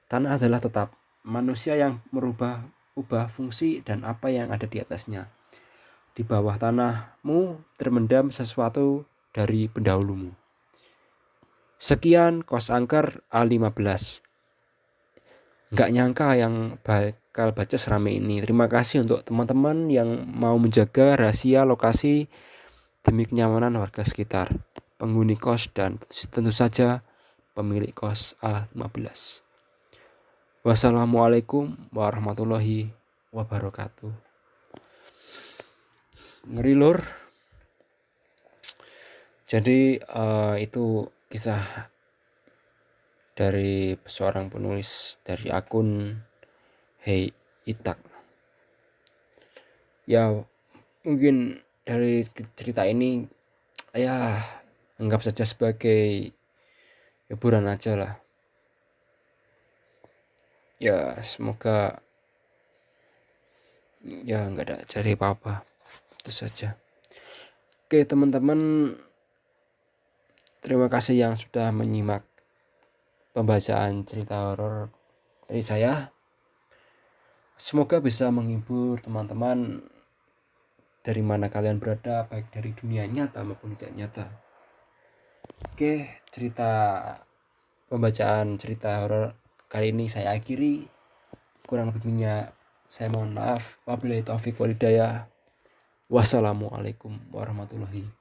tanah adalah tetap manusia yang ubah fungsi dan apa yang ada di atasnya. Di bawah tanahmu termendam sesuatu dari pendahulumu. Sekian Kos Angker A15. Nggak nyangka yang bakal baca serame ini. Terima kasih untuk teman-teman yang mau menjaga rahasia lokasi demi kenyamanan warga sekitar, penghuni kos, dan tentu saja pemilik kos A15. Wassalamualaikum warahmatullahi wabarakatuh. Ngeri lur. Jadi itu kisah dari seorang penulis dari akun Hey Itak. Ya mungkin dari cerita ini ya anggap saja sebagai hiburan aja lah. Ya semoga ya nggak ada cari apa-apa, itu saja. Oke teman-teman, terima kasih yang sudah menyimak pembacaan cerita horor dari saya. Semoga bisa menghibur teman-teman dari mana kalian berada, baik dari dunia nyata maupun tidak nyata. Oke, pembacaan cerita horor kali ini saya akhiri. Kurang lebihnya saya mohon maaf. Wabillahi taufiq walhidayah. Wassalamualaikum warahmatullahi